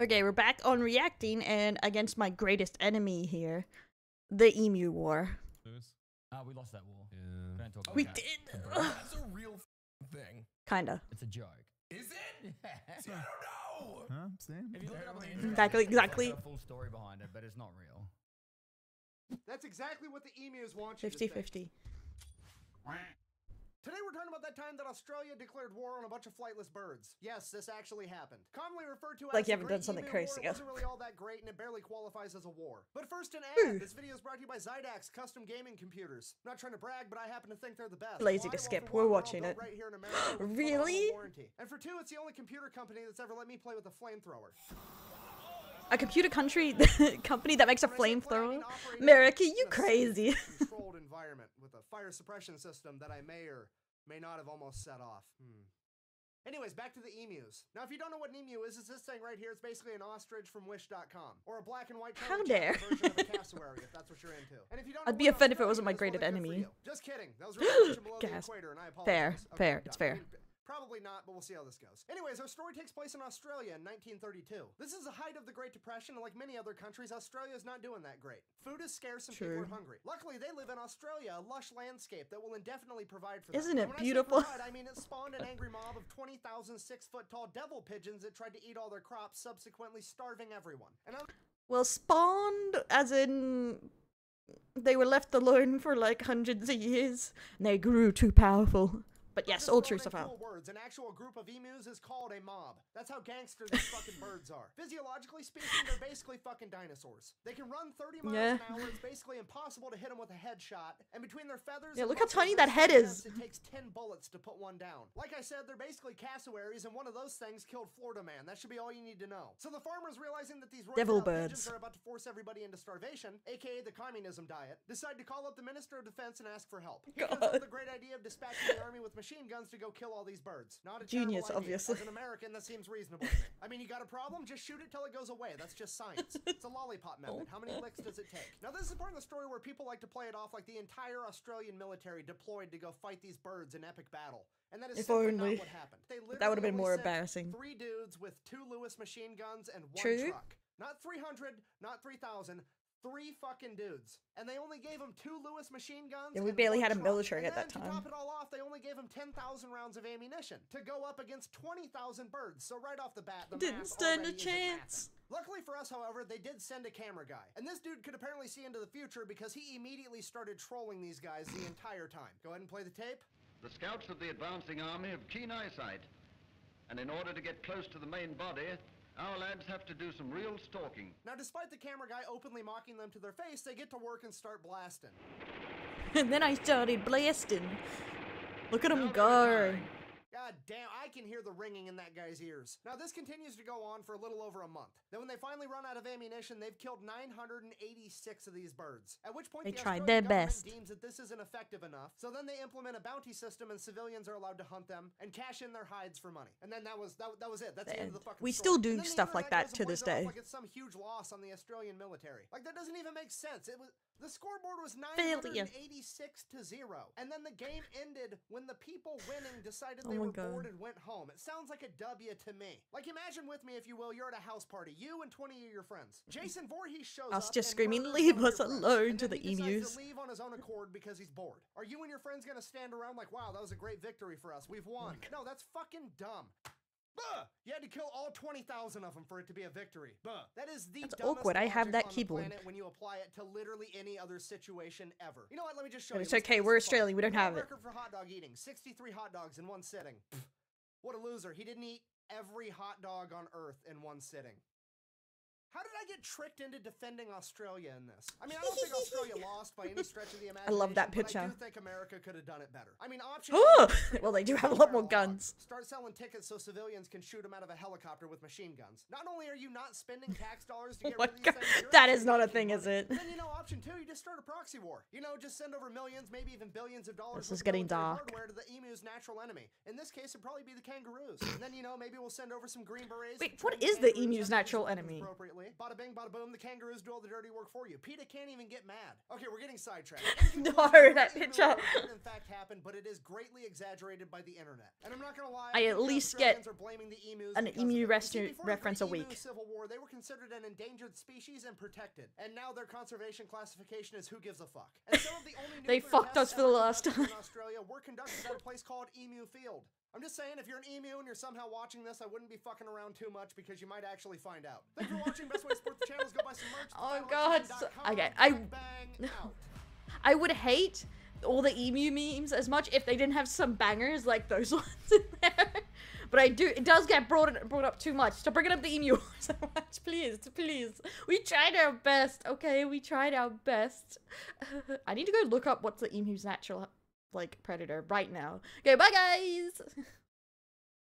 Okay, we're back on reacting and against my greatest enemy here, the Emu War. We lost that war. Yeah. Don't talk about We that. did. That's a real thing. Kinda. It's a joke. Is it? See, I don't know. Huh? Same. If you look it up on the internet, Exactly, it's got exactly. a full story behind it, but it's not real. That's exactly what the emus want you to think. 50-50. Today we're talking about that time that Australia declared war on a bunch of flightless birds. Yes, this actually happened. Commonly referred to as Like you the haven't Great done something Emu crazy. War, wasn't really all that great and it barely qualifies as a war. But first an Ooh. ad. This video is brought to you by Zydax Custom Gaming Computers. Not trying to brag, but I happen to think they're the best. Lazy Why? to Well, skip. for We're one, they're all watching built it. right here in America with Really? phenomenal warranty. And for two, it's the only computer company that's ever let me play with a flamethrower. A computer company that makes a flamethrower? America, you crazy. Controlled environment with a fire suppression system that I may or may not have almost set off. Anyways, back to the emus. Now, if you don't know what an emu is, it's this thing right here. It's basically an ostrich from Wish.com, or a black and white How dare. version of a cassowary, if that's what you're into. And if you don't know I'd be what offended if it Australia wasn't my is, well, greatest then good for enemy. you. Just kidding. That was really below the Gasp. equator, and I apologize. Fair, Okay, fair, I'm it's done. fair. Probably not, but we'll see how this goes. Anyways, our story takes place in Australia in 1932. This is the height of the Great Depression, and like many other countries, Australia is not doing that great. Food is scarce and people True. are hungry. Luckily, they live in Australia, a lush landscape that will indefinitely provide for them. Isn't it And when beautiful? I say provide, I mean it spawned an angry mob of 20,000 6-foot-tall devil pigeons that tried to eat all their crops, subsequently starving everyone. And Well, spawned as in they were left alone for like hundreds of years and they grew too powerful. But yes, all truths are found. words. An actual group of emus is called a mob. That's how gangster these fucking birds are. Physiologically speaking, they're basically fucking dinosaurs. They can run 30 miles an hour. It's basically impossible to hit them with a headshot. And between their feathers, Yeah, and look how muscles, tiny their that head is. It takes 10 bullets to put one down. Like I said, they're basically cassowaries, and one of those things killed Florida Man. That should be all you need to know. So the farmers, realizing that these Devil pigeons birds are about to force everybody into starvation, aka the communism diet, decide to call up the Minister of Defense and ask for help. He comes up with the great idea of dispatching the army with machine guns to go kill all these birds. Not a Genius, terrible idea. obviously. As an American, that seems reasonable to me. I mean, you got a problem? Just shoot it till it goes away. That's just science. It's a lollipop method. How many licks does it take? Now, this is the part of the story where people like to play it off like the entire Australian military deployed to go fight these birds in epic battle. And that is If simply only. not what happened. They that would have been literally more only sent embarrassing. 3 dudes with 2 Lewis machine guns and 1 True. truck. Not 300, not 3,000. 3 fucking dudes. And they only gave him 2 Lewis machine guns. Yeah, we and barely 1 had a truck. military and at that then, time. To top it all off, they only gave him 10,000 rounds of ammunition to go up against 20,000 birds. So right off the bat, the Didn't math stand a already isn't chance. mathing. Luckily for us, however, they did send a camera guy. And this dude could apparently see into the future because he immediately started trolling these guys the entire time. Go ahead and play the tape. The scouts of the advancing army have keen eyesight, and in order to get close to the main body, our lads have to do some real stalking. Now, despite the camera guy openly mocking them to their face, they get to work and start blasting. And then I started blasting. Look at him go. God damn, I can hear the ringing in that guy's ears. Now, this continues to go on for a little over a month. Then when they finally run out of ammunition, they've killed 986 of these birds. At which point They the tried Australian their government best. deems that this isn't effective enough. So then they implement a bounty system and civilians are allowed to hunt them and cash in their hides for money. And then that was it. That's the end of the fucking We story. still do And then the stuff like internet that to goes and this plays it day. off like it's some huge loss on the Australian military. Like, that doesn't even make sense. The scoreboard was Failure. 986 to 0. And then the game ended when the people winning decided Oh they my were God. bored and went home. It sounds like a W to me. Like, imagine with me, if you will, you're at a house party, you and 20 of your friends. Jason Voorhees shows Us up just and screaming, murders "Leave one of us your friends." alone," And to then the he decides emus. to leave on his own accord because he's bored. Are you and your friends gonna stand around like, wow, that was a great victory for us, we've won? No, that's fucking dumb. Buh! You had to kill all 20,000 of them for it to be a victory. Buh! That is the That's dumbest awkward. I have logic that on the keyboard. planet when you apply it to literally any other situation ever. You know what? Let me just show But you. it's Let's okay, take we're this apart. Australian, we don't have it. Record for hot dog eating: 63 hot dogs in one sitting. Pfft. What a loser! He didn't eat every hot dog on Earth in one sitting. How did I get tricked into defending Australia in this? I mean, I don't think Australia lost by any stretch of the imagination. love that but I picture. do think America could have done it better. I mean, option Oh! A, Well, they do have a lot more guns. Start selling tickets so civilians can shoot them out of a helicopter with machine guns. Not only are you not spending tax dollars to Oh get my rid of these God. things, you're That actually is not a making thing, is money. it? Then, you know, option 2, you just start a proxy war. You know, just send over millions, maybe even billions of dollars This is worth of getting military dark. hardware to the emu's natural enemy. In this case, it'd probably be the kangaroos. And then, you know, maybe we'll send over some green berets. Wait, to train what is the kangaroos emu's how to use natural weapons enemy? appropriately. bada bing, bada boom, the kangaroos do all the dirty work for you. PETA can't even get mad. Okay, we're getting sidetracked. No, that Emu picture. War didn't in fact happen, but it is greatly exaggerated by the internet. And I'm not gonna lie, I think at the least get Australians are blaming the emus an because emu of it. See, before the reference a Great week. Emu Civil War, they were considered an endangered species and protected. And now their conservation classification is who gives a fuck. And some of the only They nuclear fucked tests us for the ever last conducted time. in Australia were conducted at a place called Emu Field. I'm just saying, if you're an emu and you're somehow watching this, I wouldn't be fucking around too much because you might actually find out. Thanks for watching. Best way to support the channel is go buy some merch. Oh god. Okay, Bang out. I would hate all the emu memes as much if they didn't have some bangers like those ones in there. But it does get brought up too much. Stop bringing up the emu so much, please, please. We tried our best, okay? We tried our best. I need to go look up what's the emu's natural, like, predator right now. Okay, bye guys!